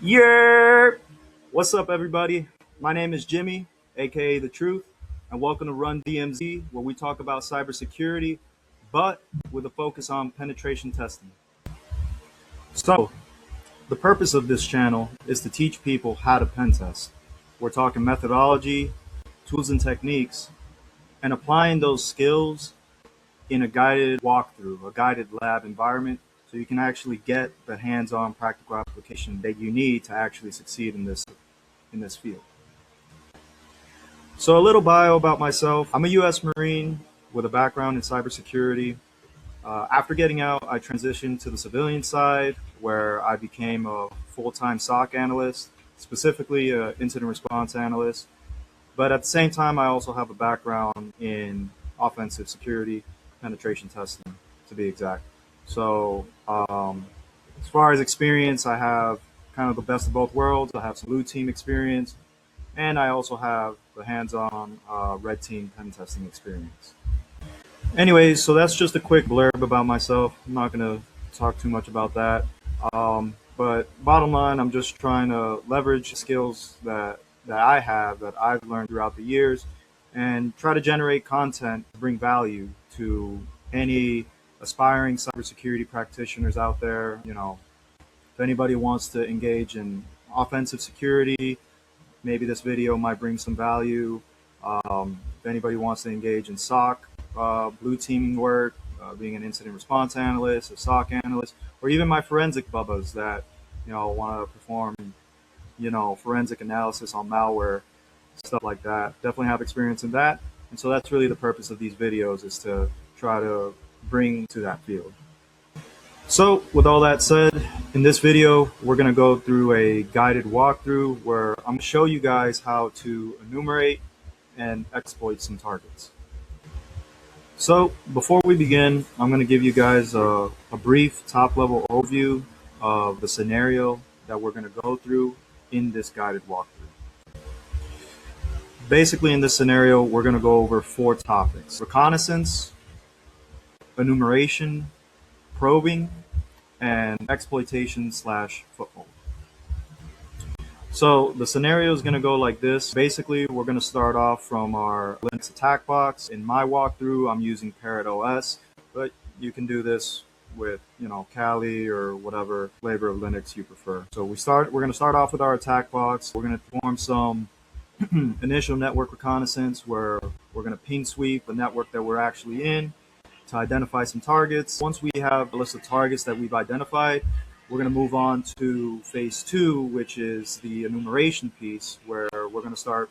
Yeah, what's up, everybody? My name is Jimmy, aka The Truth, and welcome to Run DMZ, where we talk about cybersecurity, but with a focus on penetration testing. So, the purpose of this channel is to teach people how to pen test. We're talking methodology, tools and techniques, and applying those skills in a guided walkthrough, a guided lab environment, so you can actually get the hands-on practical application that you need to actually succeed in this field. So a little bio about myself. I'm a U.S. Marine with a background in cybersecurity. After getting out, I transitioned to the civilian side, where I became a full-time SOC analyst, specifically an incident response analyst. But at the same time, I also have a background in offensive security, penetration testing, to be exact. So as far as experience, I have kind of the best of both worlds. I have some blue team experience, and I also have the hands-on red team pen testing experience. Anyways, so that's just a quick blurb about myself. I'm not going to talk too much about that. But bottom line, I'm just trying to leverage skills that I have, that I've learned throughout the years, and try to generate content to bring value to any aspiring cybersecurity practitioners out there. You know, if anybody wants to engage in offensive security, maybe this video might bring some value. If anybody wants to engage in SOC, blue teaming work, being an incident response analyst, a SOC analyst, or even my forensic bubbas that, want to perform, forensic analysis on malware, stuff like that. Definitely have experience in that. And so that's really the purpose of these videos, is to try to bring to that field. So with all that said, in this video, we're going to go through a guided walkthrough where I'm going to show you guys how to enumerate and exploit some targets. So before we begin, I'm going to give you guys a brief top-level overview of the scenario that we're going to go through in this guided walkthrough. Basically, in this scenario, we're going to go over 4 topics: reconnaissance, enumeration, probing, and exploitation/foothold. So the scenario is going to go like this. Basically, we're going to start off from our Linux attack box. In my walkthrough, I'm using Parrot OS, but you can do this with, Kali or whatever flavor of Linux you prefer. So we're going to start off with our attack box. We're going to perform some initial network reconnaissance, where we're going to ping sweep the network that we're actually in to identify some targets. Once we have a list of targets that we've identified, we're going to move on to phase 2, which is the enumeration piece, where we're going to start,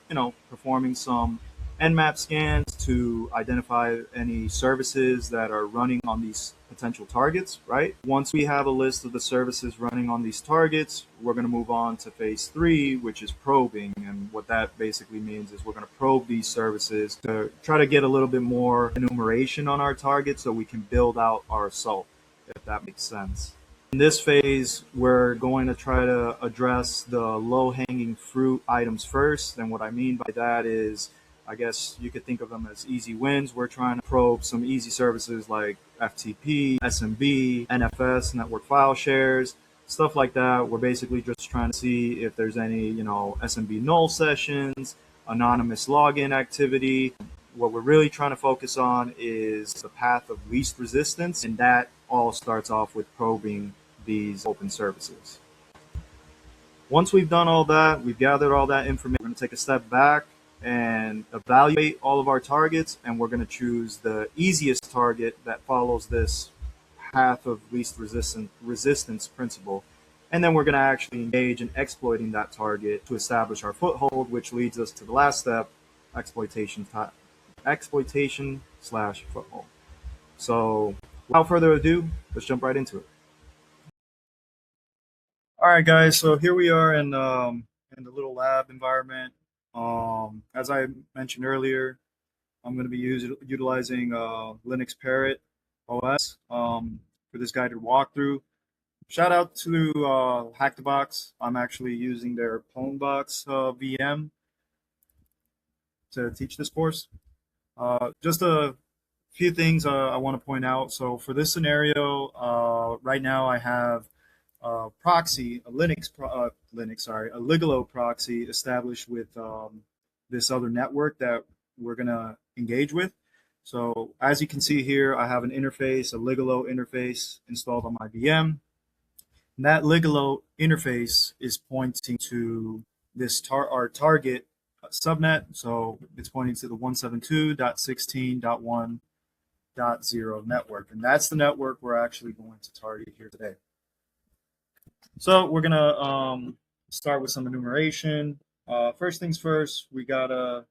performing some Nmap scans to identify any services that are running on these potential targets, right? Once we have a list of the services running on these targets, we're going to move on to phase 3, which is probing. And what that basically means is we're going to probe these services to try to get a little bit more enumeration on our target so we can build out our assault, if that makes sense. In this phase, we're going to try to address the low-hanging fruit items first. And what I mean by that is, I guess you could think of them as easy wins. We're trying to probe some easy services like FTP, SMB, NFS, network file shares, stuff like that. We're basically just trying to see if there's any, SMB null sessions, anonymous login activity. What we're really trying to focus on is the path of least resistance, and that all starts off with probing these open services. Once we've done all that, we've gathered all that information, we're going to take a step back and evaluate all of our targets, and we're going to choose the easiest target that follows this path of least resistance principle. And then we're going to actually engage in exploiting that target to establish our foothold, which leads us to the last step, exploitation/foothold. So without further ado, let's jump right into it. All right, guys. So here we are in the little lab environment. As I mentioned earlier, I'm going to be utilizing Linux Parrot OS for this guided walkthrough. Shout out to Hack the Box. I'm actually using their Pwnbox VM to teach this course. Just a few things I want to point out. So for this scenario, right now I have proxy, a Ligolo proxy established with this other network that we're gonna engage with. So as you can see here, I have an interface, a Ligolo interface installed on my VM. And that Ligolo interface is pointing to this our target subnet. So it's pointing to the 172.16.1.0 network. And that's the network we're actually going to target here today. So we're gonna start with some enumeration. First things first, we gotta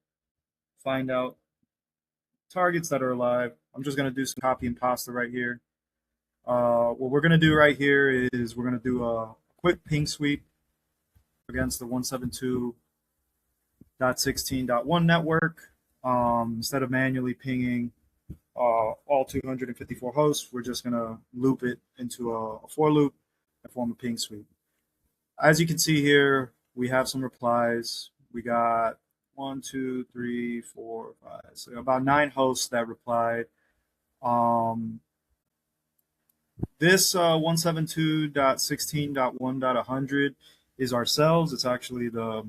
find out targets that are alive. I'm just gonna do some copy and pasta right here. What we're gonna do right here is we're gonna do a quick ping sweep against the 172.16.1 network. Instead of manually pinging all 254 hosts, we're just gonna loop it into a for loop and form a ping sweep. As you can see here, we have some replies. We got 1, 2, 3, 4, 5, so about 9 hosts that replied. This 172.16.1.100 is ourselves. It's actually the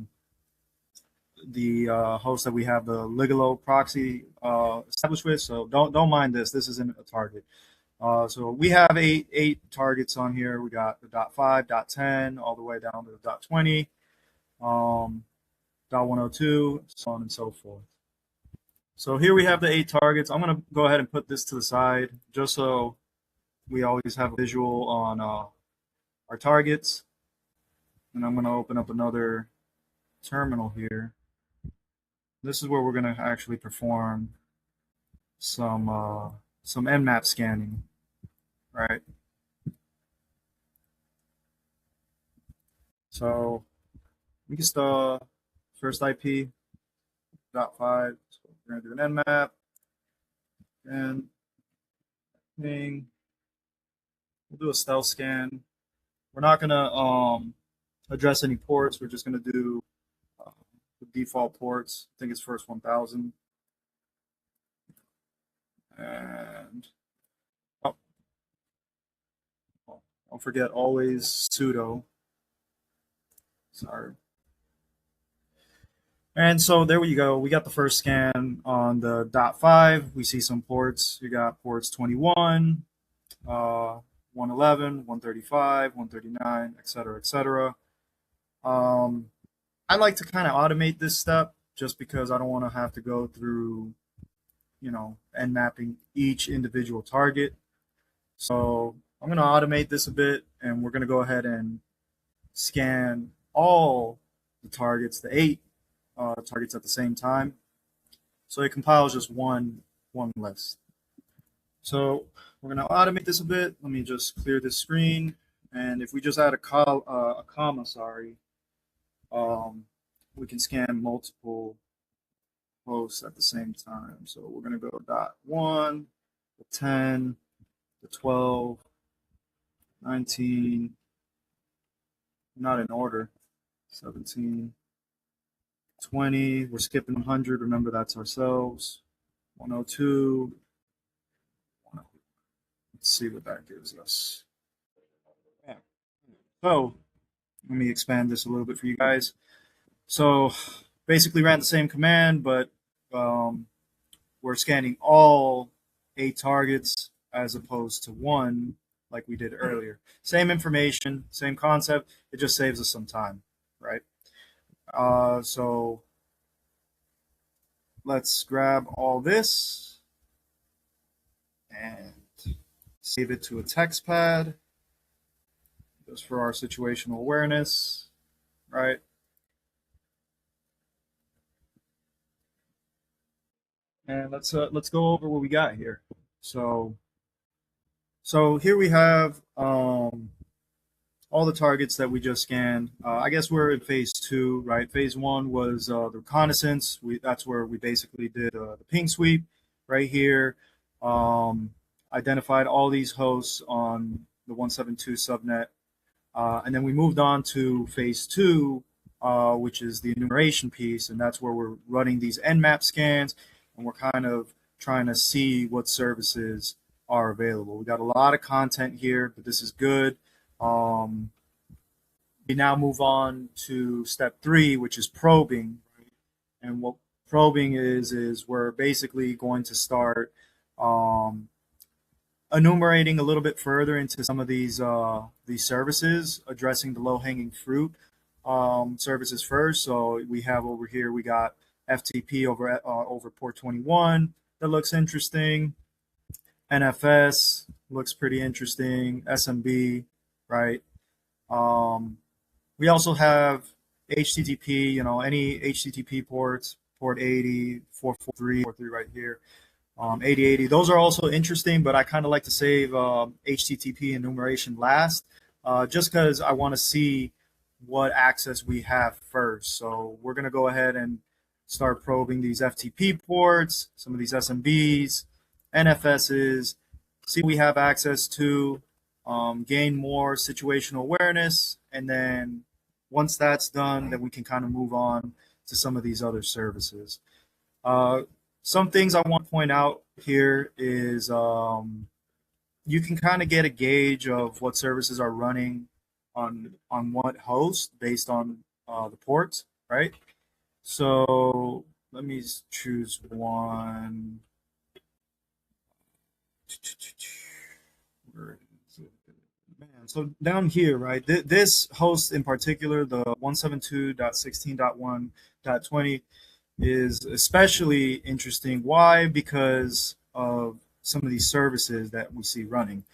host that we have the Ligolo proxy established with. So don't mind this. This isn't a target. So we have eight targets on here. We got the .5, .10, all the way down to the .20, .102, so on and so forth. So here we have the 8 targets. I'm going to go ahead and put this to the side just so we always have a visual on our targets. And I'm going to open up another terminal here. This is where we're going to actually perform some Nmap scanning, right? So we can start first IP .5. So we're going to do an Nmap and ping. We'll do a stealth scan. We're not going to address any ports. We're just going to do the default ports. I think it's first 1000. And don't forget always sudo. Sorry. And so there we go. We got the first scan on the .5. We see some ports. You got ports 21, 111, 135, 139, etc., etc. I like to kind of automate this step just because I don't want to have to go through, and mapping each individual target. So I'm going to automate this a bit, and we're going to go ahead and scan all the targets, the 8 targets at the same time. So it compiles just one list. So we're going to automate this a bit. Let me just clear this screen. And if we just add a comma, we can scan multiple hosts at the same time. So we're going to go .1, the 10, the 12, 19, not in order, 17, 20. We're skipping 100. Remember, that's ourselves. 102. Let's see what that gives us. Yeah. So let me expand this a little bit for you guys. So basically ran the same command, but we're scanning all 8 targets as opposed to 1 like we did earlier. Same information, same concept. It just saves us some time, right? So let's grab all this and save it to a text pad just for our situational awareness, right? And let's go over what we got here. So here we have all the targets that we just scanned. I guess we're in phase 2, right? Phase 1 was the reconnaissance. That's where we basically did the ping sweep right here. Identified all these hosts on the 172 subnet. And then we moved on to phase 2, which is the enumeration piece. And that's where we're running these Nmap scans. And we're kind of trying to see what services are available. We got a lot of content here, but this is good. We now move on to step 3, which is probing. Right? And what probing is we're basically going to start enumerating a little bit further into some of these services, addressing the low-hanging fruit services first. So we have over here, we got FTP over port 21. That looks interesting. NFS looks pretty interesting. SMB, right? We also have HTTP, any HTTP ports, port 80, 443, 43 right here, 8080. Those are also interesting, but I kind of like to save HTTP enumeration last, just because I want to see what access we have first. So we're going to go ahead and start probing these FTP ports, some of these SMBs, NFSs, see what we have access to, gain more situational awareness, and then once that's done, then we can kind of move on to some of these other services. Some things I want to point out here is you can kind of get a gauge of what services are running on what host based on the ports, right? So let me choose one. Man, so down here, right, this host in particular, the 172.16.1.20, is especially interesting. Why? Because of some of these services that we see running.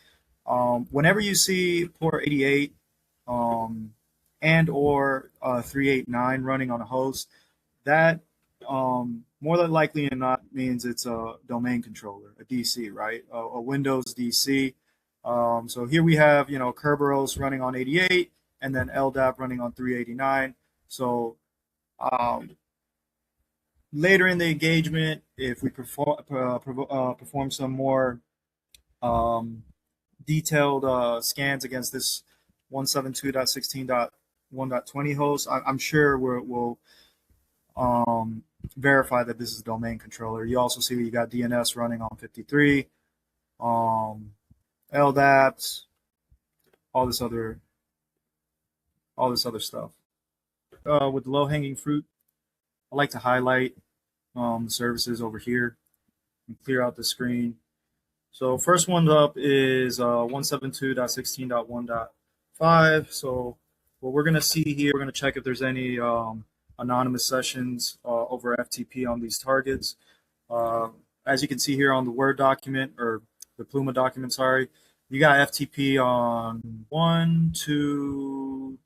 Whenever you see port 88 and or 389 running on a host, that more than likely than not means it's a domain controller, a DC, right? A Windows DC. So here we have, Kerberos running on 88 and then LDAP running on 389. So later in the engagement, if we perform some more detailed scans against this 172.16.1.20 host, I'm sure we'll verify that this is a domain controller. You also see you got DNS running on 53, LDAPs, all this other stuff. With the low-hanging fruit, I like to highlight the services over here and clear out the screen. So first one up is 172.16.1.5. So what we're going to see here, we're going to check if there's any anonymous sessions over FTP on these targets. As you can see here on the Word document, or the Pluma document, sorry, you got FTP on 1, 2,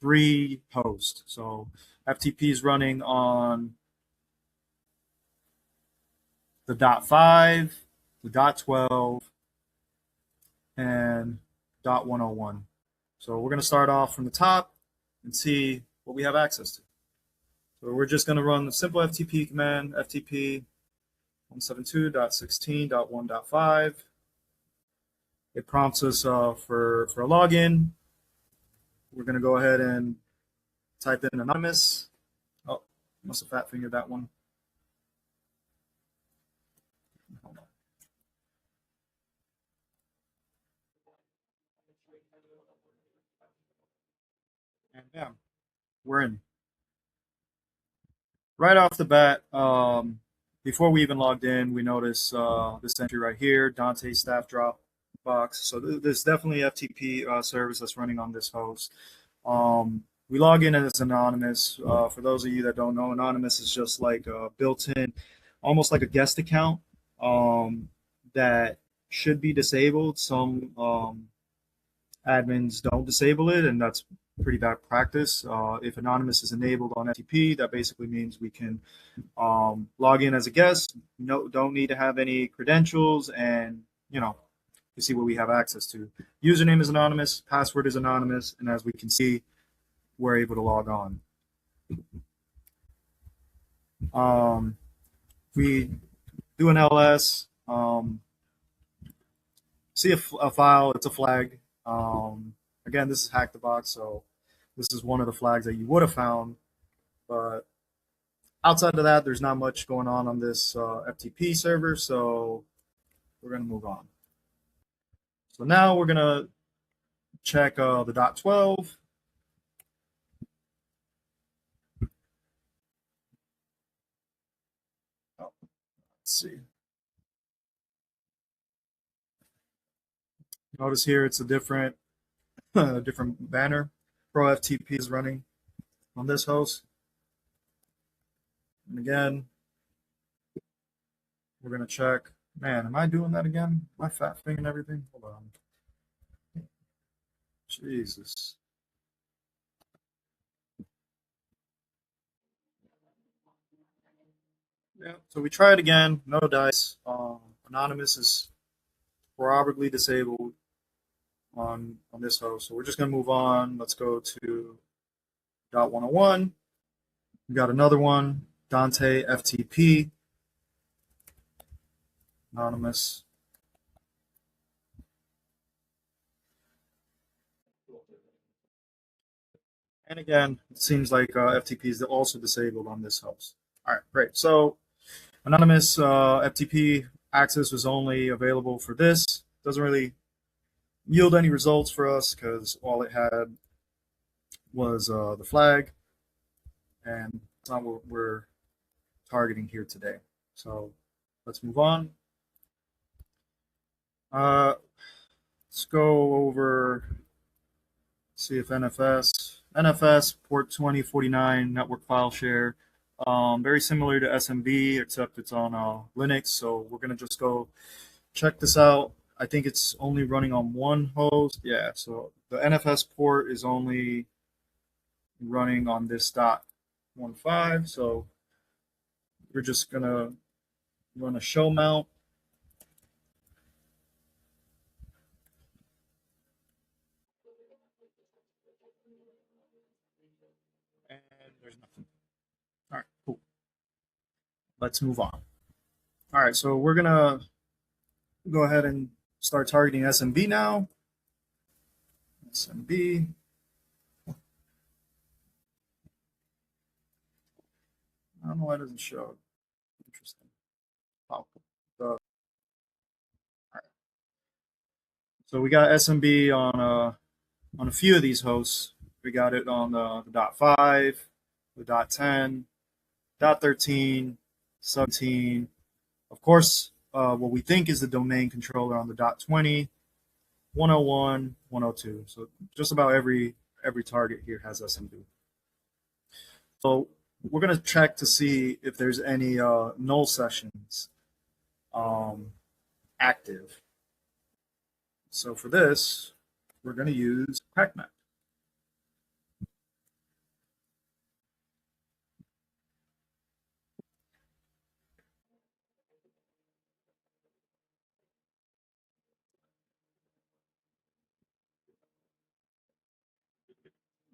3 hosts. So FTP is running on the .5, the .12, and .101. So we're going to start off from the top and see what we have access to. So we're just going to run the simple FTP command, FTP 172.16.1.5. It prompts us for a login. We're going to go ahead and type in anonymous. Oh, must have fat fingered that one. Hold on. And bam, we're in. Right off the bat, before we even logged in, we notice this entry right here, Dante staff drop box. So there's definitely FTP service that's running on this host. We log in as anonymous. For those of you that don't know, anonymous is just like a built-in, almost like a guest account that should be disabled. Some admins don't disable it, and that's pretty bad practice. If anonymous is enabled on FTP, that basically means we can log in as a guest. Don't need to have any credentials, and you see what we have access to. Username is anonymous, password is anonymous, and as we can see, we're able to log on. We do an ls, see a file, it's a flag. Again, this is Hack the Box, so this is one of the flags that you would have found. But outside of that, there's not much going on this FTP server, so we're going to move on. So now we're going to check the .12. Oh, let's see. Notice here it's a different different banner. Pro FTP is running on this host. And again, we're gonna check. Man, am I doing that again? My fat thing and everything. Hold on. Jesus. Yeah. So we try it again. No dice. Anonymous is probably disabled on this host. So we're just gonna move on. Let's go to .101. We got another one. Dante FTP. Anonymous. And again, it seems like FTP is also disabled on this host. All right, great. So anonymous FTP access was only available for this. Doesn't really yield any results for us because all it had was the flag, and that's not what we're targeting here today. So let's move on. Let's go over, see if NFS port 2049 network file share. Very similar to SMB, except it's on Linux. So we're going to just go check this out. I think it's only running on one host. Yeah, so the NFS port is only running on this .15. So we're just going to run a show mount. And there's nothing. All right, cool. Let's move on. All right, so we're going to go ahead and start targeting SMB now. SMB. I don't know why it doesn't show. Interesting. Oh, all right. So we got SMB on a few of these hosts. We got it on the .5, the .10, .13, 17. Of course, what we think is the domain controller on the .20, 101, 102. So just about every target here has SMB. So we're going to check to see if there's any null sessions active. So for this, we're going to use CrackMap.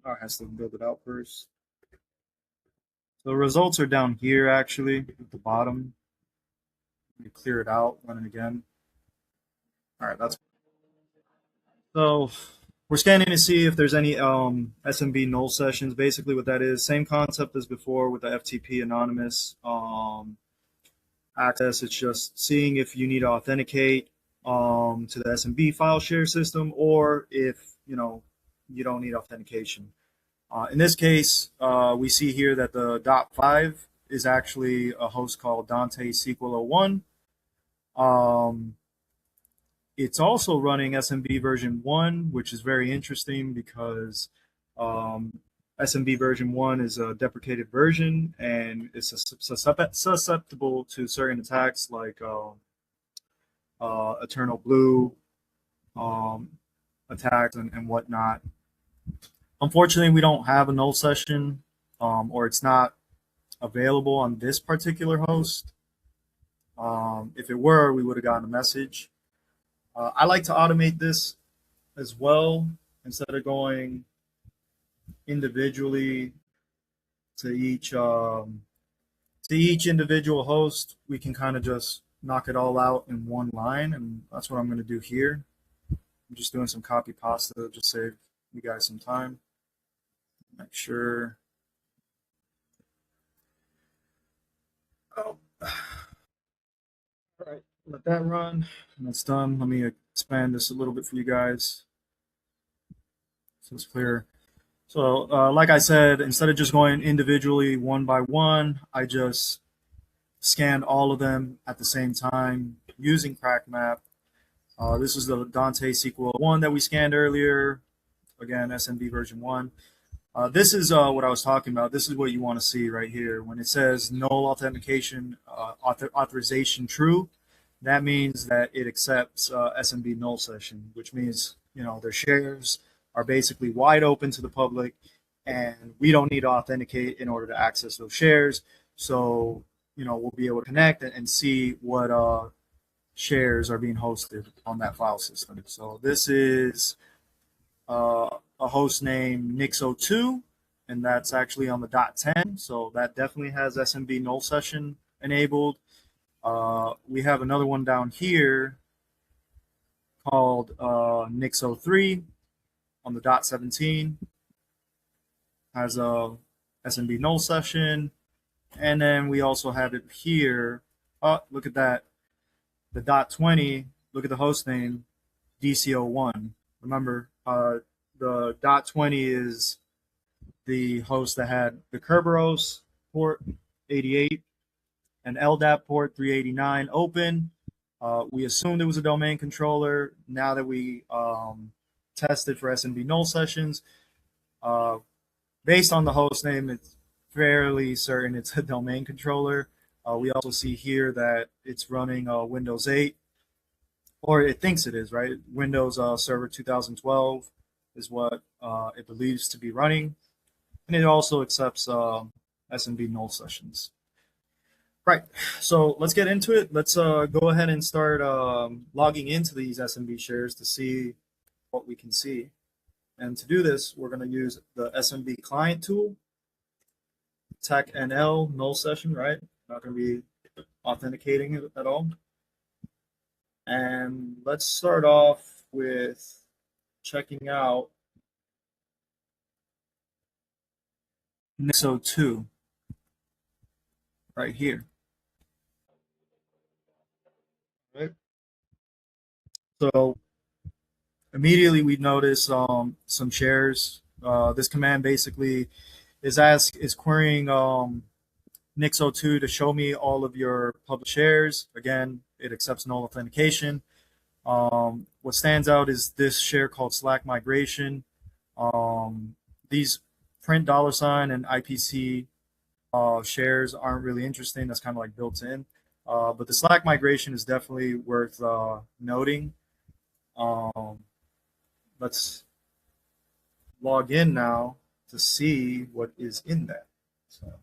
Oh, it has to build it out first. So the results are down here, actually, at the bottom. You clear it out, run it again. All right, that's so we're scanning to see if there's any SMB null sessions. Basically, what that is, same concept as before with the FTP anonymous access. It's just seeing if you need to authenticate to the SMB file share system, or if you don't need authentication. In this case, we see here that the .5 is actually a host called Dante SQL 01. It's also running SMB version 1, which is very interesting because SMB version 1 is a deprecated version and it's susceptible to certain attacks like Eternal Blue attacks and whatnot. Unfortunately, we don't have a null session, or it's not available on this particular host. If it were, we would have gotten a message. I like to automate this as well instead of going individually to each individual host. We can kind of just knock it all out in one line, and that's what I'm going to do here. I'm just doing some copy pasta, just save you guys some time. Make sure. Oh. All right, let that run. When it's done, let me expand this a little bit for you guys. so it's clear. So like I said, instead of just going individually one by one, I just scanned all of them at the same time using CrackMap. This is the Dante SQL 1 that we scanned earlier. Again, SMB version 1. This is what I was talking about. This is what you want to see right here. When it says null authentication authorization true, that means that it accepts SMB null session, which means their shares are basically wide open to the public, and we don't need to authenticate in order to access those shares. So we'll be able to connect and see what shares are being hosted on that file system. So this is a host name Nix02, and that's actually on the .10. So that definitely has SMB null session enabled. We have another one down here called Nix03 on the .17. Has a SMB null session. And then we also have it here. Oh, look at that. The .20, look at the host name, DC01. Remember, the .20 is the host that had the Kerberos port 88 and LDAP port 389 open. We assumed it was a domain controller. Now that we tested for SMB null sessions, based on the host name, it's fairly certain it's a domain controller. We also see here that it's running Windows 8, or it thinks it is, right? Windows Server 2012 is what it believes to be running. And it also accepts SMB null sessions. Right, so let's get into it. Let's go ahead and start logging into these SMB shares to see what we can see. And to do this, we're going to use the SMB client tool, TechNL null session, right? Not going to be authenticating it at all. And let's start off with checking out Nix02 right here. Right. So immediately we notice some shares. This command basically is querying Nix02 to show me all of your public shares. Again, it accepts null authentication. What stands out is this share called Slack migration. These print $ and IPC shares aren't really interesting. That's kind of like built in. But the Slack migration is definitely worth noting. Let's log in now to see what is in that. So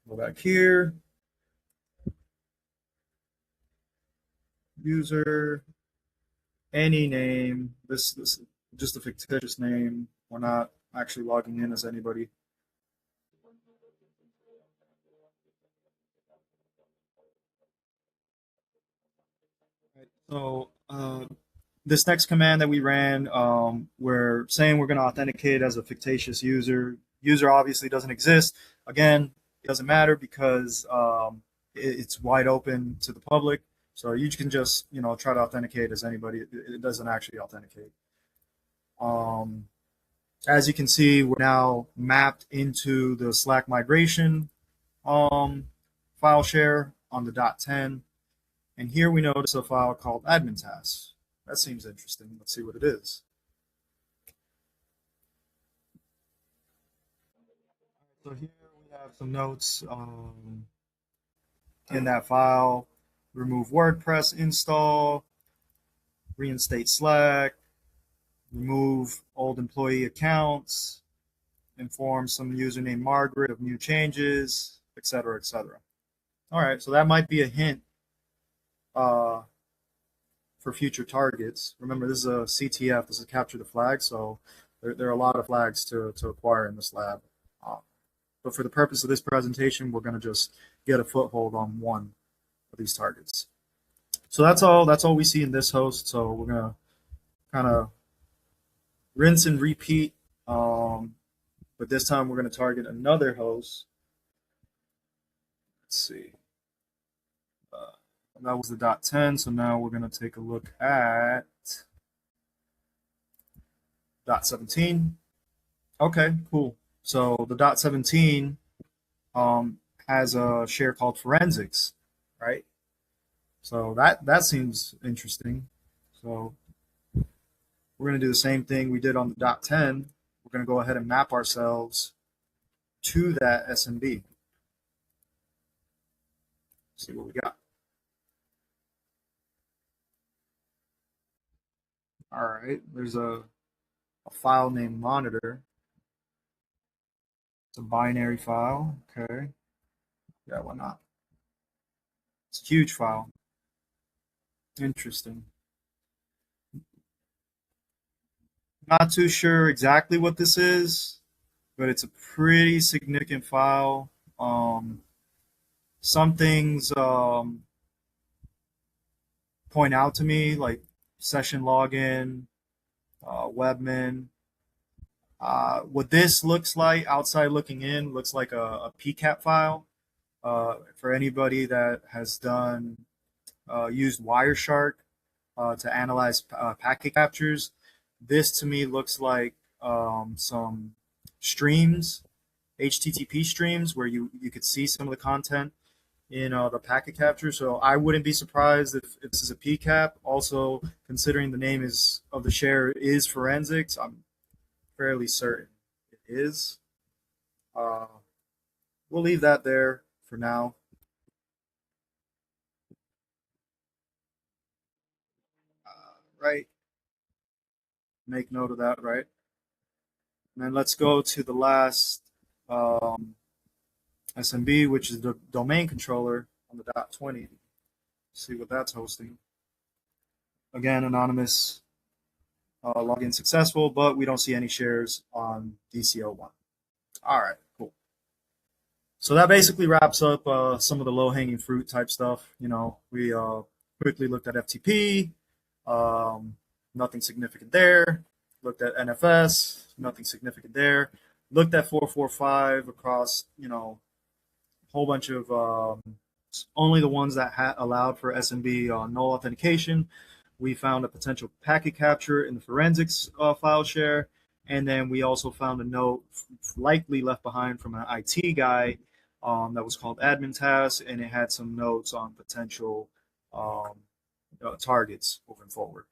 go back here. User, any name. This is just a fictitious name. We're not actually logging in as anybody. So this next command that we ran, we're saying we're going to authenticate as a fictitious user. User obviously doesn't exist. Again, it doesn't matter because it's wide open to the public. So you can just try to authenticate as anybody. It doesn't actually authenticate. As you can see, we're now mapped into the Slack migration file share on the .10. And here we notice a file called admin tasks. That seems interesting. Let's see what it is. So here we have some notes in that file. Remove WordPress install, reinstate Slack, remove old employee accounts, inform some user named Margaret of new changes, etc., etc. All right, so that might be a hint for future targets. Remember, this is a CTF, this is capture the flag, so there are a lot of flags to acquire in this lab. But for the purpose of this presentation, we're going to just get a foothold on one of these targets. So that's all we see in this host. So we're going to kind of rinse and repeat, but this time we're going to target another host. Let's see. That was the .10, so now we're going to take a look at .17. Okay, cool. So the .17 has a share called forensics, right? So that seems interesting. So we're going to do the same thing we did on the .10. We're going to go ahead and map ourselves to that SMB. See what we got. All right, there's a file named monitor. It's a binary file. Okay. Yeah, why not? It's a huge file. Interesting. Not too sure exactly what this is, but it's a pretty significant file. Some things point out to me, like session login, webmin. What this looks like outside looking in looks like a PCAP file. For anybody that has done used Wireshark to analyze packet captures, this to me looks like some streams, HTTP streams, where you could see some of the content in the packet capture. So I wouldn't be surprised if this is a PCAP. Also, considering the name is of the share is forensics, I'm fairly certain it is. Uh, we'll leave that there for now. Right. Make note of that, right? And then let's go to the last SMB, which is the domain controller on the .20. See what that's hosting. Again, anonymous login successful, but we don't see any shares on DCO1. All right, cool. So that basically wraps up some of the low-hanging fruit type stuff. You know, we quickly looked at FTP, nothing significant there. Looked at NFS, nothing significant there. Looked at 445 across, you know, a whole bunch of only the ones that allowed for SMB null authentication. We found a potential packet capture in the forensics file share. And then we also found a note likely left behind from an IT guy that was called admin task, and it had some notes on potential targets moving forward.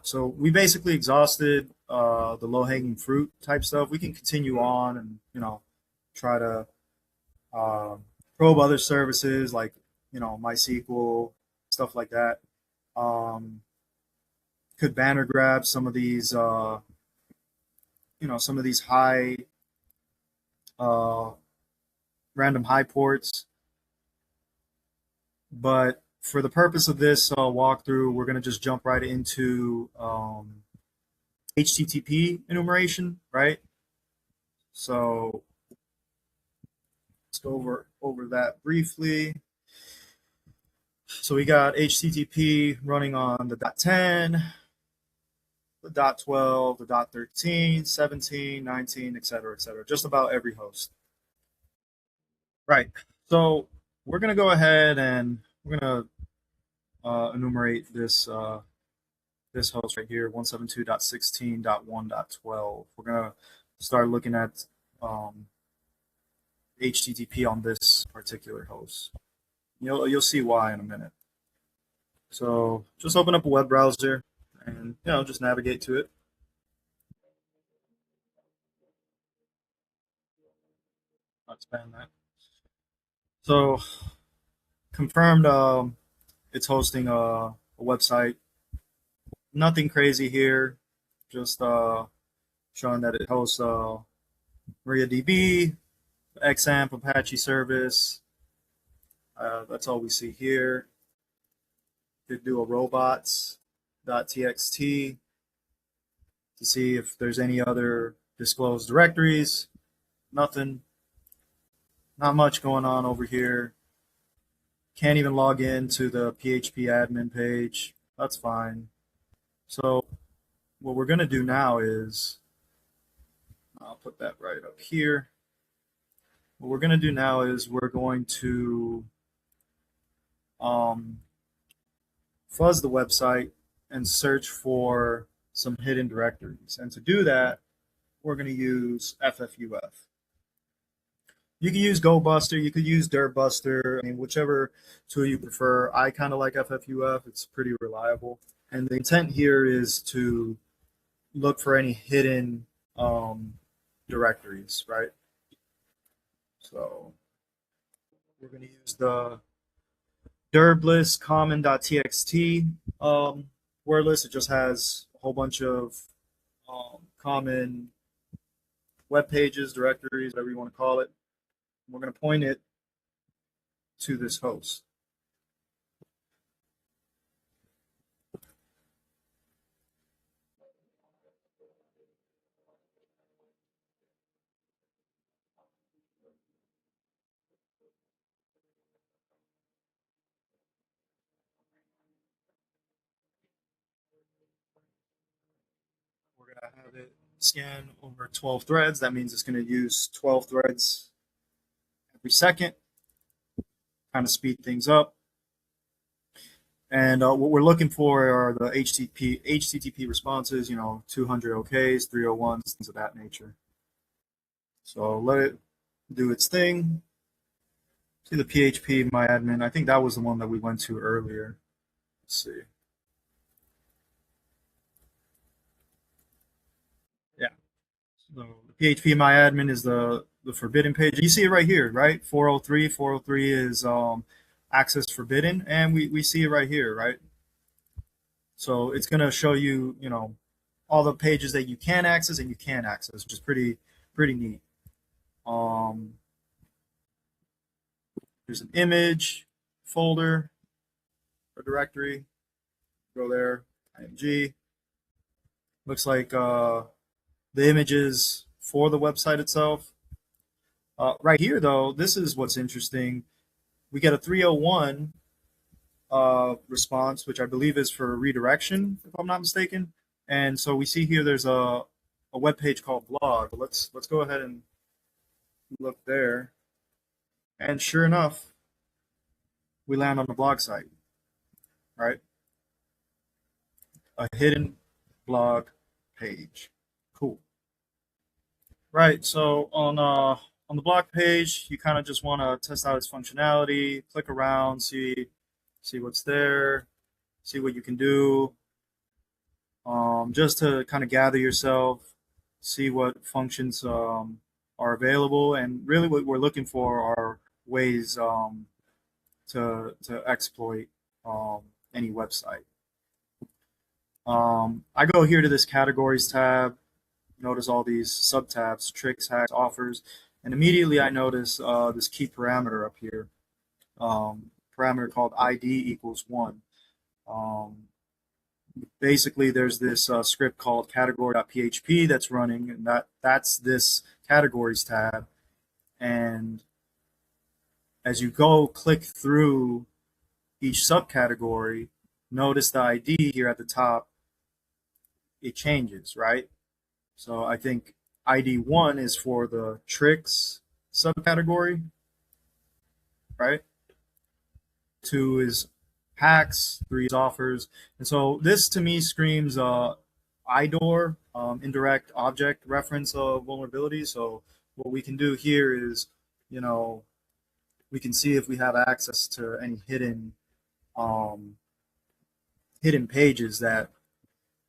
So we basically exhausted the low-hanging fruit type stuff. We can continue on and, you know, try to probe other services like, you know, MySQL, stuff like that. Could banner grab some of these, you know, some of these high, random high ports. But for the purpose of this walkthrough, we're going to just jump right into HTTP enumeration, right? So let's go over that briefly. So we got HTTP running on the .10, the .12, the .13, 17, 19, etc., etc. Just about every host. Right. So we're going to go ahead and we're going to enumerate this this host right here, 172.16.1.12. We're going to start looking at HTTP on this particular host. You'll see why in a minute. So just open up a web browser and, you know, just navigate to it. I'll expand that. So confirmed it's hosting a website. Nothing crazy here, just showing that it hosts MariaDB, XAMPP, Apache service. That's all we see here. Could do a robots.txt to see if there's any other disclosed directories. Nothing. Not much going on over here. Can't even log in to the PHP admin page. That's fine. So what we're going to do now is, I'll put that right up here. What we're going to do now is we're going to fuzz the website and search for some hidden directories. And to do that, we're going to use FFUF. You can use GoBuster, you could use DirtBuster, I mean, whichever tool you prefer. I kind of like FFUF, it's pretty reliable. And the intent here is to look for any hidden directories, right? So we're going to use the dirblist common.txt word list. It just has a whole bunch of common web pages, directories, whatever you want to call it. We're going to point it to this host. We're going to have it scan over 12 threads. That means it's going to use 12 threads every second, kind of speed things up. And what we're looking for are the HTTP responses, 200 OKs, 301s, things of that nature. So let it do its thing. See the PHP myadmin. I think that was the one that we went to earlier. Let's see. Yeah. So the PHP myadmin is the forbidden page. You see it right here, right? 403. 403 is access forbidden, and we see it right here, right? So it's going to show you, all the pages that you can access and you can't access, which is pretty neat. There's an image folder or directory. Go there, img. Looks like the images for the website itself. Right here, though, this is what's interesting. We get a 301 response, which I believe is for redirection, if I'm not mistaken. And so we see here there's a web page called blog. Let's go ahead and look there. And sure enough, we land on the blog site, right? A hidden blog page. Cool. Right, so on the blog page, you kind of just want to test out its functionality, click around, see what's there, see what you can do, just to kind of gather yourself, see what functions are available, and really what we're looking for are ways to exploit any website. I go here to this categories tab. Notice all these subtabs, tricks, hacks, offers, and immediately I notice this key parameter up here, parameter called ID equals 1. Basically, there's this script called category.php that's running, and that's this categories tab. And as you go click through each subcategory, notice the ID here at the top, it changes, right? So I think ID 1 is for the tricks subcategory, right? 2 is hacks, 3 is offers. And so this to me screams IDOR, indirect object reference of vulnerability. So what we can do here is, we can see if we have access to any hidden pages that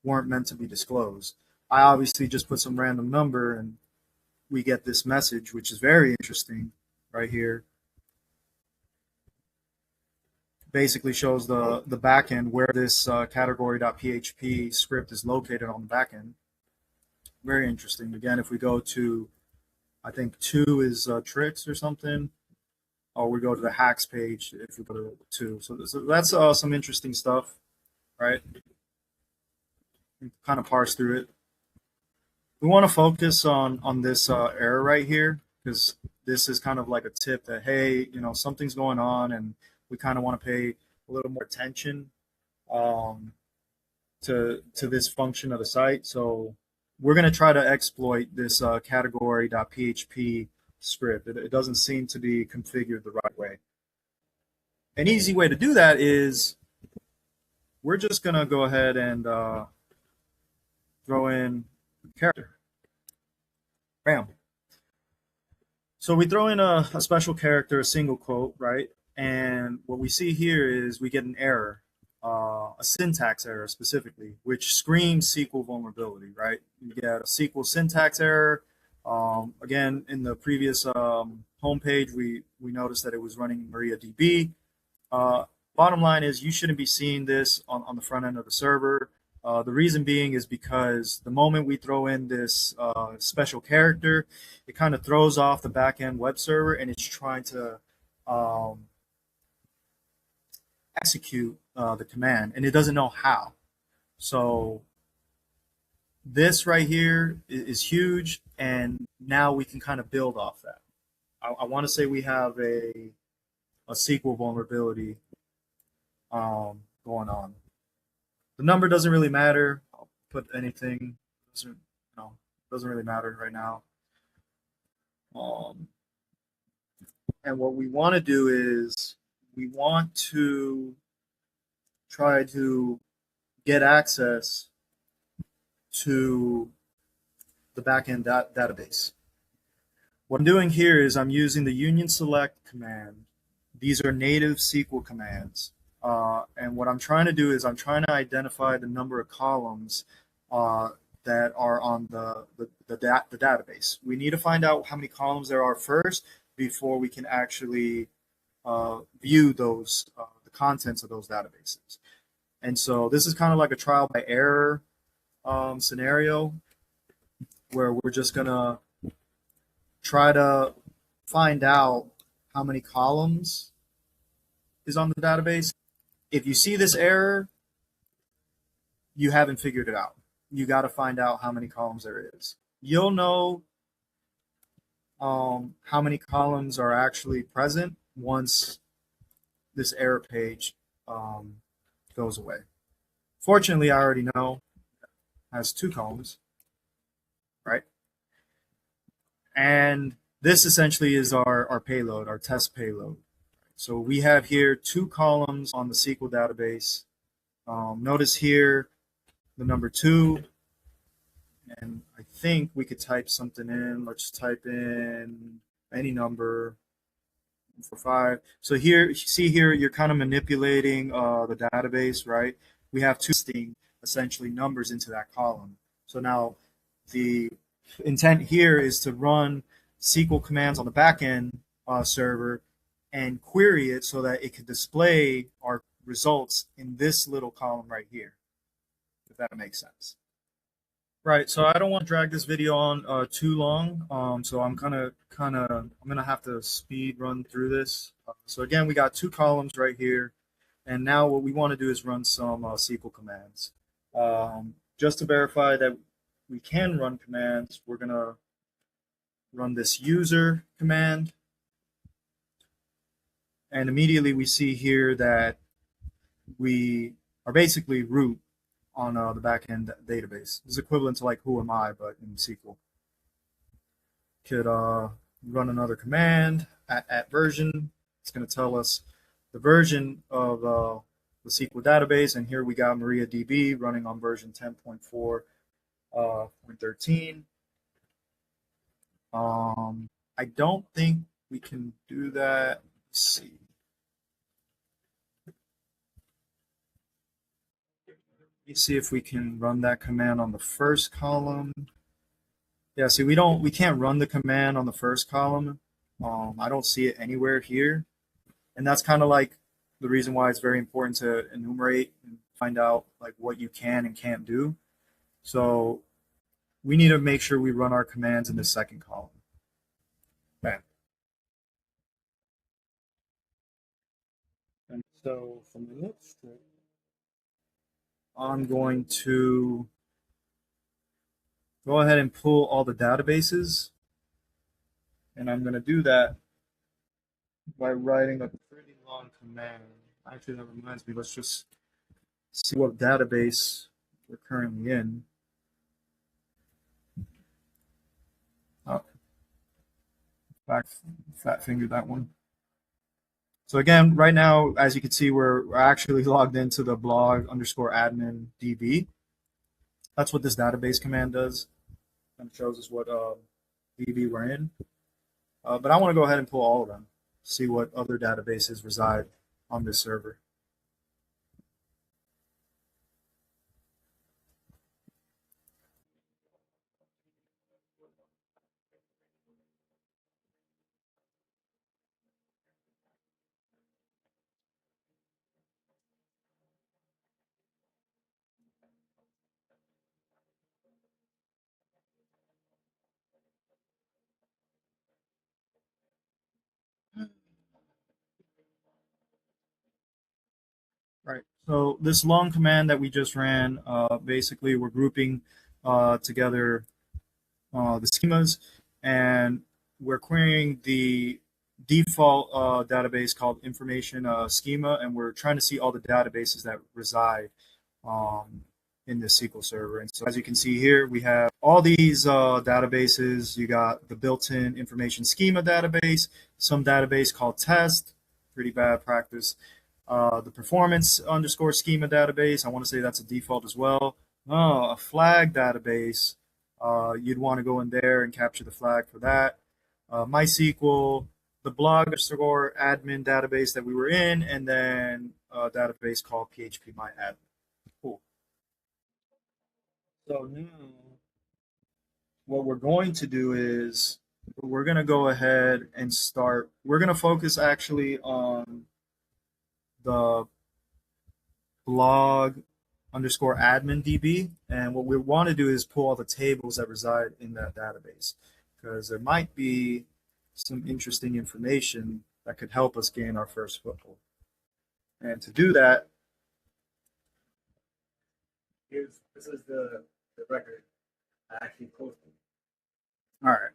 weren't meant to be disclosed. I obviously just put some random number and we get this message, which is very interesting right here. Basically shows the backend where this category.php script is located on the backend. Very interesting. Again, if we go to, I think 2 is tricks or something, or we go to the hacks page if we go to 2. So that's some interesting stuff, right? Kind of parse through it. We want to focus on this error right here, because this is kind of like a tip that, hey, something's going on and we kind of want to pay a little more attention to this function of the site. So we're going to try to exploit this category.php script. It doesn't seem to be configured the right way. An easy way to do that is we're just going to go ahead and throw in a character. Bam. So we throw in a special character, a single quote, right? And what we see here is we get an error, a syntax error specifically, which screams SQL vulnerability, right? You get a SQL syntax error. Again, in the previous homepage, we noticed that it was running MariaDB. Bottom line is you shouldn't be seeing this on the front end of the server. The reason being is because the moment we throw in this special character, it kind of throws off the backend web server and it's trying to execute the command and it doesn't know how. So this right here is huge, and now we can kind of build off that. I want to say we have a SQL vulnerability going on. The number doesn't really matter. I'll put anything. Doesn't really matter right now. And what we want to do is we want to try to get access to the backend database. What I'm doing here is I'm using the union select command. These are native SQL commands. And what I'm trying to do is I'm trying to identify the number of columns that are on the database. We need to find out how many columns there are first before we can actually view those the contents of those databases. And so this is kind of like a trial by error scenario where we're just gonna try to find out how many columns is on the database. If you see this error, you haven't figured it out. You got to find out how many columns there is. You'll know how many columns are actually present once this error page goes away. Fortunately, I already know it has 2 columns, right? And this essentially is our payload, our test payload. So we have here 2 columns on the SQL database. Notice here the number 2, and I think we could type something in. Let's type in any number for 5. So here, see here, you're kind of manipulating the database, right? We have 2 essentially numbers into that column. So now the intent here is to run SQL commands on the backend server and query it so that it could display our results in this little column right here, if that makes sense. Right, so I don't want to drag this video on too long, so I'm gonna have to speed run through this. So again, we got 2 columns right here, and now what we want to do is run some SQL commands. Just to verify that we can run commands, we're gonna run this user command. And immediately we see here that we are basically root on the backend database. This is equivalent to like who am I, but in SQL. Could run another command at version. It's going to tell us the version of the SQL database, and here we got MariaDB running on version 10.4.13. I don't think we can do that. Let's see. Let me see if we can run that command on the first column. Yeah, see, we can't run the command on the first column. I don't see it anywhere here. And that's kind of like the reason why it's very important to enumerate and find out like what you can and can't do. So we need to make sure we run our commands in the second column. Okay. And so from the next step, I'm going to go ahead and pull all the databases, and I'm going to do that by writing a pretty long command. Actually, that reminds me, let's just see what database we're currently in. Oh, fat fingered that one. So again, right now, as you can see, we're actually logged into the blog_admin DB. That's what this database command does. And shows us what DB we're in. But I want to go ahead and pull all of them, see what other databases reside on this server. Right. So this long command that we just ran, basically we're grouping together the schemas, and we're querying the default database called information schema, and we're trying to see all the databases that reside um, in the SQL server. And so as you can see here, we have all these databases. You got the built-in information schema database, some database called test, pretty bad practice. The performance underscore schema database, I want to say that's a default as well. Oh, a flag database. You'd want to go in there and capture the flag for that. MySQL, the blog underscore admin database that we were in, and then a database called phpMyAdmin. Cool. So now what we're going to do is we're going to go ahead and start. We're going to focus actually on the blog underscore admin DB. And what we want to do is pull all the tables that reside in that database, because there might be some interesting information that could help us gain our first foothold. And to do that, this is the record I actually posted. All right.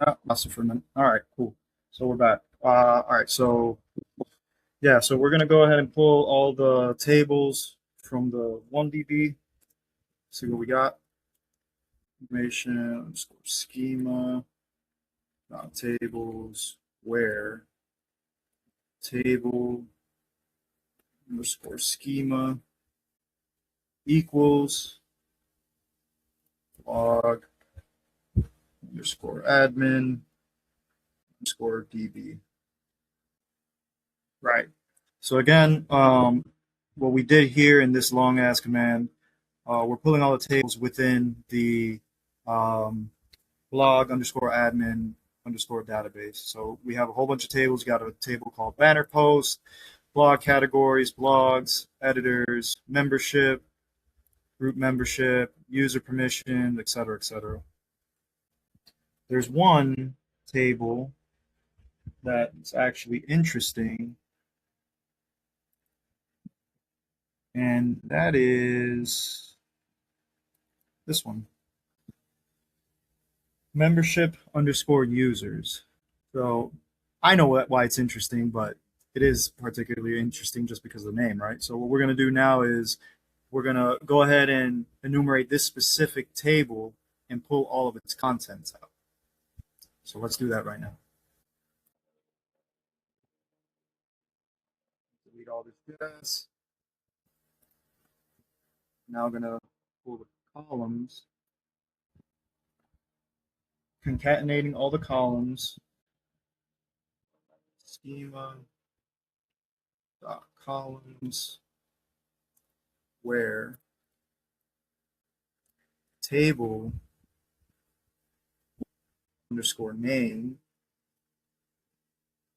Oh, lost it for a minute. All right, cool. So we're back. All right, so yeah, so we're gonna go ahead and pull all the tables from the 1DB. See what we got. Information underscore schema, tables, where, table underscore schema equals log underscore admin underscore DB. Right. So again, what we did here in this long ass command, we're pulling all the tables within the blog underscore admin underscore database. So we have a whole bunch of tables. We got a table called banner post, blog categories, blogs, editors, membership, group membership, user permission, et cetera, et cetera. There's one table that's actually interesting, and that is this one. Membership underscore users. So I know why it's interesting, but it is particularly interesting just because of the name, right? So what we're going to do now is we're going to go ahead and enumerate this specific table and pull all of its contents out. So let's do that right now. Delete all this gas. Now I'm going to pull the columns, concatenating all the columns, schema dot columns where table underscore name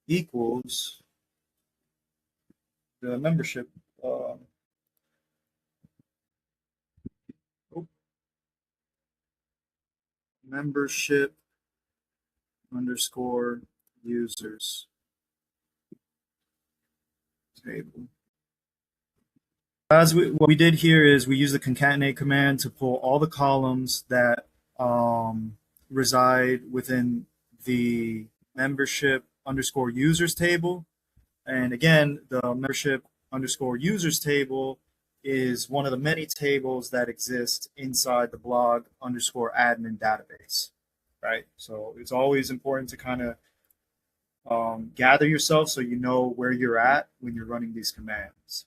equals the membership membership underscore users table. What we did here is we use the concatenate command to pull all the columns that reside within the membership underscore users table. And again, the membership underscore users table is one of the many tables that exist inside the blog underscore admin database, right? So it's always important to kind of gather yourself so you know where you're at when you're running these commands.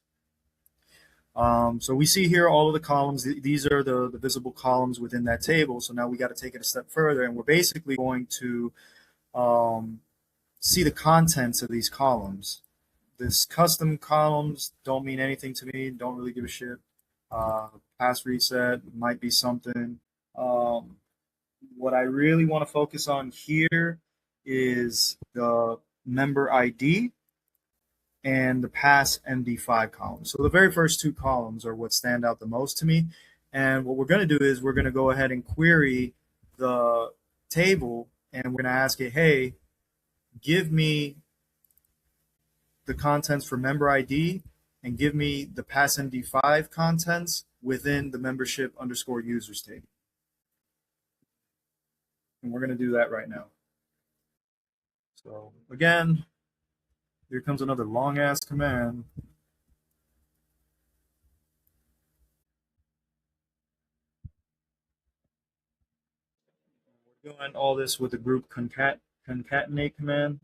So we see here all of the columns. These are the visible columns within that table. So now we got to take it a step further, and we're basically going to see the contents of these columns. This custom columns don't mean anything to me. Don't really give a shit. Pass reset might be something. What I really want to focus on here is the member ID and the pass MD5 column. So the very first two columns are what stand out the most to me. And what we're going to do is we're going to go ahead and query the table, and we're going to ask it, hey, give me the contents for member ID and give me the pass MD5 contents within the membership underscore users table. And we're going to do that right now. So again, here comes another long ass command. We're doing all this with the group concatenate command.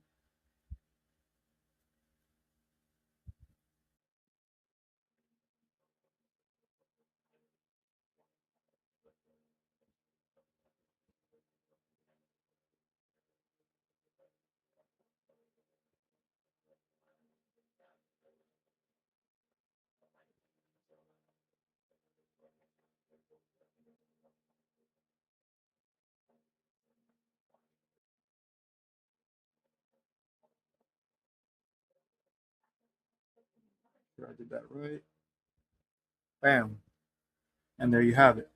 I did that right. Bam. And there you have it.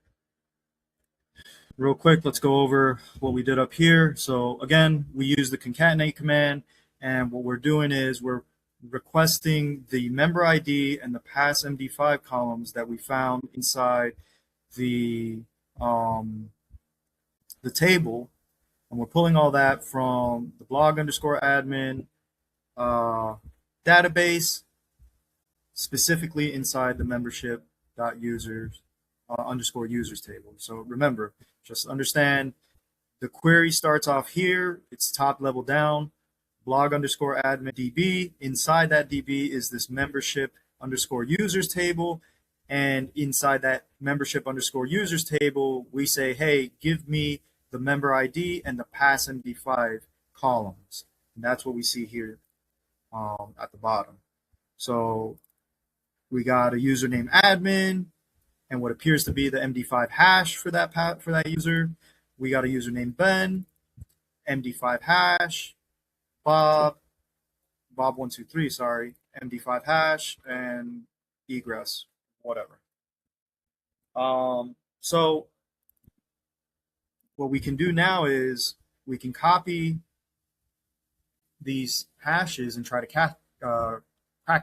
Real quick, let's go over what we did up here. So again, we use the concatenate command, and what we're doing is we're requesting the member ID and the pass MD5 columns that we found inside the table, and we're pulling all that from the blog underscore admin database, specifically inside the membership users underscore users table. So remember, just understand the query starts off here. It's top level down, blog underscore admin DB. Inside that DB is this membership underscore users table. And inside that membership underscore users table, we say, hey, give me the member ID and the pass MD5 columns. And that's what we see here at the bottom. So we got a username admin and what appears to be the MD5 hash for that user. We got a username Ben, MD5 hash, Bob123, sorry, MD5 hash, and egress, whatever. So what we can do now is we can copy these hashes and try to crack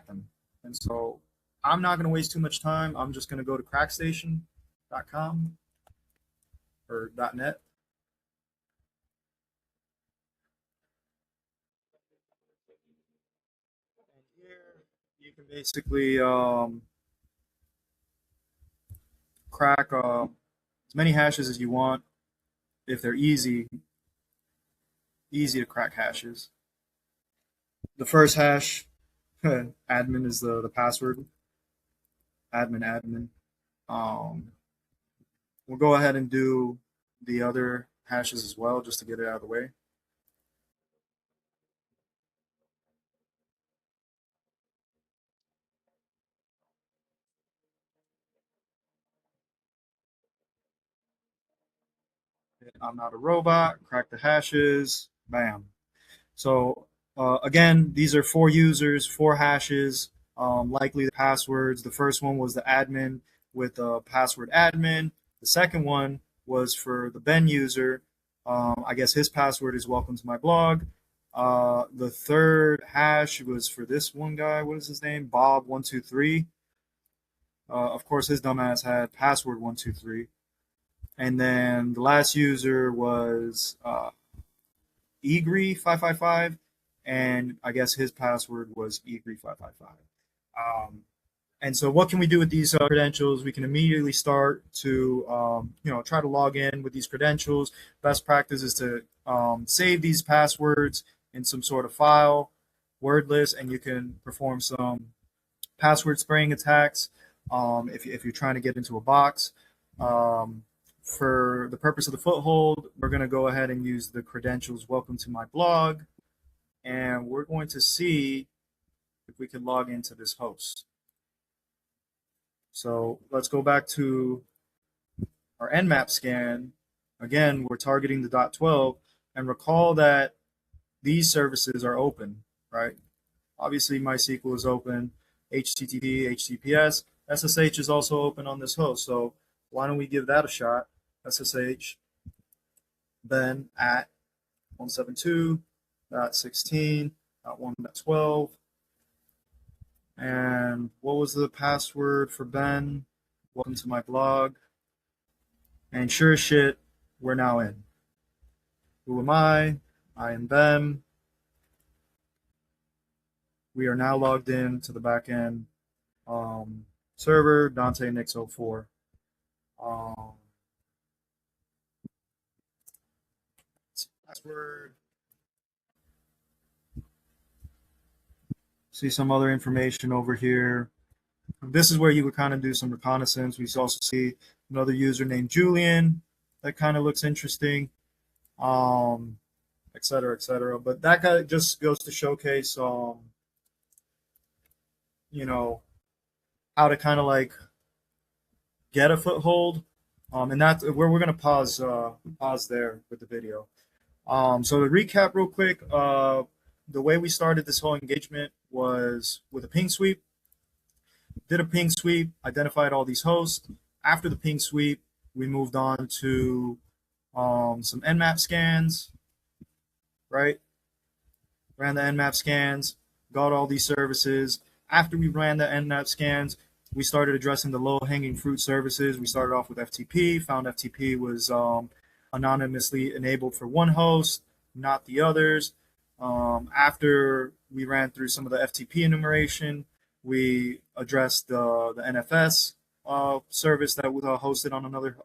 them. And so I'm not going to waste too much time. I'm just going to go to crackstation.com or .net. And here you can basically crack as many hashes as you want if they're easy to crack hashes. The first hash, admin is the password. Admin. We'll go ahead and do the other hashes as well, just to get it out of the way. I'm not a robot. Crack the hashes. Bam. So again, these are 4 users, 4 hashes, likely the passwords. The first one was the admin with the password admin. The second one was for the Ben user. I guess his password is welcome to my blog. The third hash was for this one guy. What is his name? Bob123. Of course, his dumbass had password 123. And then the last user was Egri555, and I guess his password was Egri555. And so what can we do with these credentials? We can immediately start to try to log in with these credentials. Best practice is to save these passwords in some sort of file, wordless, and you can perform some password spraying attacks. if you're trying to get into a box. For the purpose of the foothold, we're going to go ahead and use the credentials welcome to my blog, and we're going to see if we can log into this host. So let's go back to our Nmap scan. Again, we're targeting the .12, and recall that these services are open, right? Obviously, MySQL is open, HTTP, HTTPS, SSH is also open on this host. So why don't we give that a shot? SSH, then at 172.16.1.12. And what was the password for Ben? Welcome to my blog. And sure as shit, we're now in. Who am I? I am Ben. We are now logged in to the backend server, Dante Nix04. Password. See some other information over here. This is where you would kind of do some reconnaissance. We also see another user named Julian. That kind of looks interesting, et cetera, et cetera. But that guy just goes to showcase, you know, how to kind of like get a foothold. And that's where we're going to pause there with the video. So to recap real quick, the way we started this whole engagement was with a ping sweep. Did a ping sweep, identified all these hosts. After the ping sweep, we moved on to some Nmap scans, right? Ran the Nmap scans, got all these services. After we ran the Nmap scans, we started addressing the low-hanging fruit services. We started off with FTP, found FTP was anonymously enabled for one host, not the others. After we ran through some of the FTP enumeration, we addressed the NFS service that was hosted on another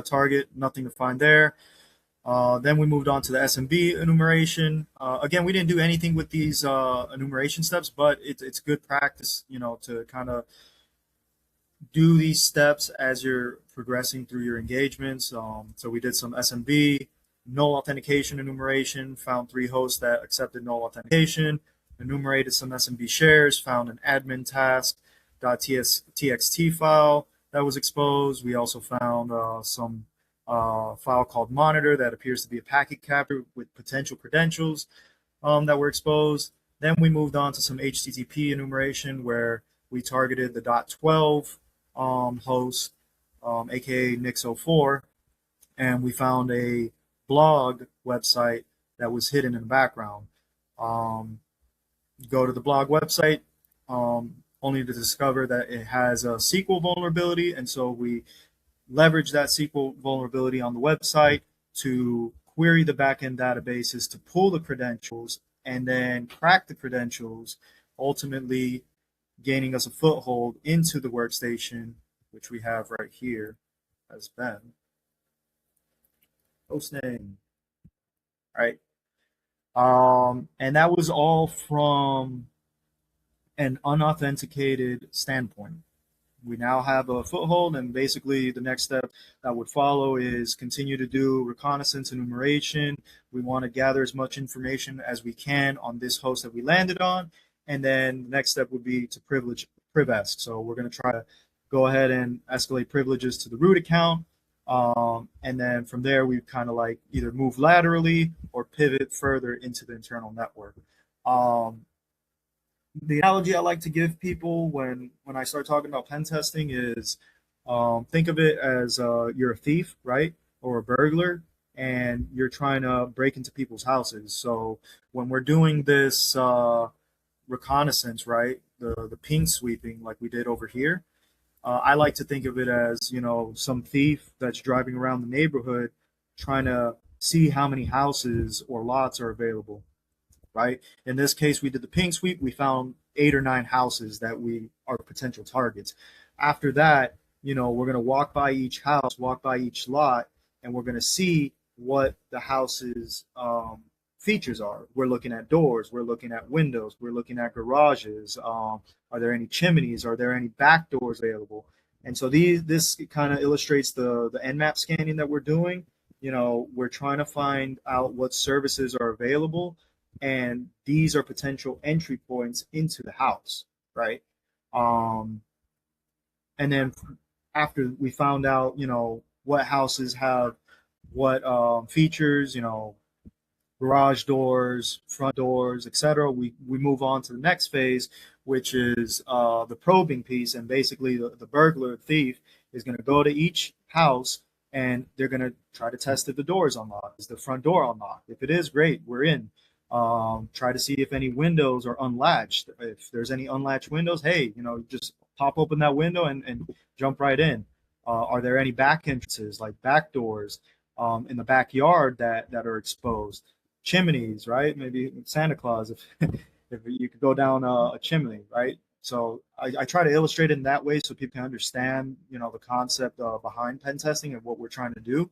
target, nothing to find there. Then we moved on to the SMB enumeration. Again, we didn't do anything with these enumeration steps, but it's good practice, you know, to kind of do these steps as you're progressing through your engagements. So we did some SMB, null authentication enumeration, found 3 hosts that accepted null authentication, enumerated some SMB shares, found an admin task.txt file that was exposed. We also found some file called monitor that appears to be a packet capture with potential credentials that were exposed. Then we moved on to some HTTP enumeration where we targeted the .12 host, aka Nix04, and we found a blog website that was hidden in the background. Go to the blog website, only to discover that it has a SQL vulnerability, and so we leverage that SQL vulnerability on the website to query the backend databases to pull the credentials and then crack the credentials, ultimately gaining us a foothold into the workstation, which we have right here as Ben. Hostname. All right. And that was all from an unauthenticated standpoint. We now have a foothold, and basically the next step that would follow is continue to do reconnaissance and enumeration. We want to gather as much information as we can on this host that we landed on, and then the next step would be to privilege priv-esc. So we're going to try to go ahead and escalate privileges to the root account, and then from there we kind of like either move laterally or pivot further into the internal network. The analogy I like to give people when I start talking about pen testing is think of it as you're a thief, right? Or a burglar, and you're trying to break into people's houses. So when we're doing this reconnaissance, right, the ping sweeping like we did over here, I like to think of it as, you know, some thief that's driving around the neighborhood trying to see how many houses or lots are available. Right. In this case, we did the ping sweep. We found 8 or 9 houses that are potential targets. After that, you know, we're going to walk by each house, walk by each lot, and we're going to see what the houses features are. We're looking at doors, we're looking at windows, we're looking at garages. Are there any chimneys? Are there any back doors available? And so this kind of illustrates the Nmap scanning that we're doing. We're trying to find out what services are available, and these are potential entry points into the house, right? And then after we found out, what houses have what features, garage doors, front doors, etc. We move on to the next phase, which is the probing piece. And basically, the burglar thief is going to go to each house and they're going to try to test if the door is unlocked. Is the front door unlocked? If it is, great, we're in. Try to see if any windows are unlatched. If there's any unlatched windows, hey, just pop open that window and jump right in. Are there any back entrances, like back doors in the backyard that are exposed? Chimneys, right? Maybe Santa Claus, if if you could go down a chimney, right? So I try to illustrate it in that way so people can understand, the concept behind pen testing and what we're trying to do.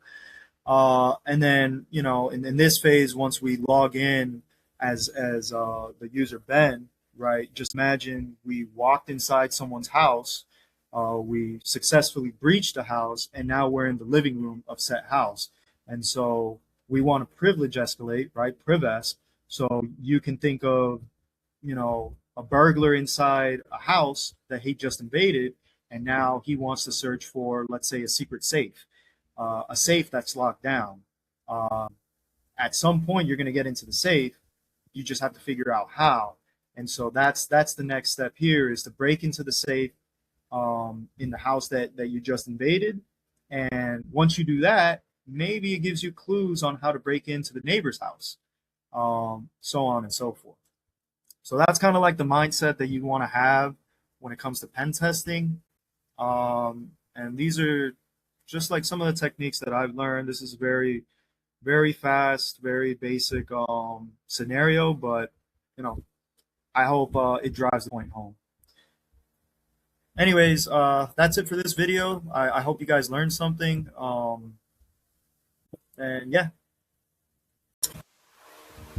And then, in this phase, once we log in as the user Ben, right? Just imagine we walked inside someone's house, we successfully breached a house, and now we're in the living room of said house. And so we want to privilege escalate, right? Privesc. So you can think of, a burglar inside a house that he just invaded, and now he wants to search for, let's say, a secret safe, a safe that's locked down. At some point, you're going to get into the safe. You just have to figure out how. And so that's the next step here, is to break into the safe in the house that you just invaded. And once you do that, maybe it gives you clues on how to break into the neighbor's house, so on and so forth. So that's kind of like the mindset that you want to have when it comes to pen testing. And these are just like some of the techniques that I've learned. This is very, very fast, very basic scenario, but I hope it drives the point home. Anyways, that's it for this video. I hope you guys learned something. And yeah.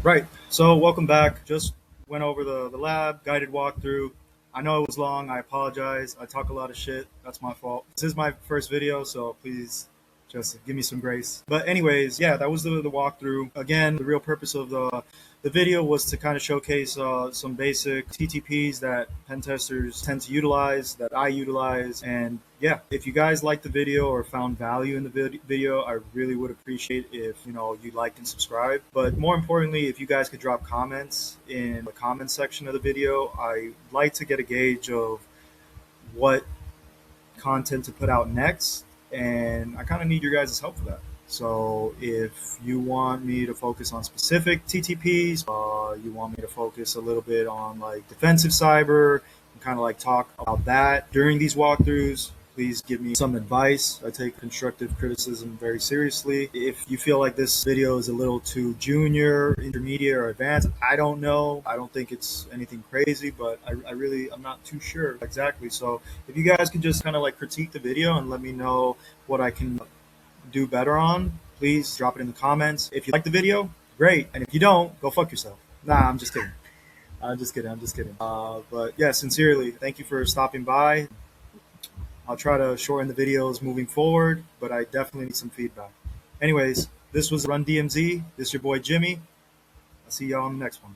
Right. So welcome back. Just went over the lab, guided walkthrough. I know it was long. I apologize. I talk a lot of shit. That's my fault. This is my first video, so please just give me some grace. But anyways, yeah, that was the walkthrough. Again, the real purpose of the video was to kind of showcase some basic TTPs that pen testers tend to utilize, that I utilize. And yeah, if you guys liked the video or found value in the video, I really would appreciate if you liked and subscribed. But more importantly, if you guys could drop comments in the comment section of the video. I'd like to get a gauge of what content to put out next, and I kind of need your guys' help for that. So if you want me to focus on specific TTPs, you want me to focus a little bit on like defensive cyber, and kind of like talk about that during these walkthroughs, please give me some advice. I take constructive criticism very seriously. If you feel like this video is a little too junior, intermediate, or advanced, I don't know. I don't think it's anything crazy, but I'm not too sure exactly. So if you guys could just kind of like critique the video and let me know what I can do better on, please drop it in the comments. If you like the video, great. And if you don't, go fuck yourself. Nah, I'm just kidding. I'm just kidding. But yeah, sincerely, thank you for stopping by. I'll try to shorten the videos moving forward, but I definitely need some feedback. Anyways, this was Run DMZ. This is your boy Jimmy. I'll see y'all on the next one.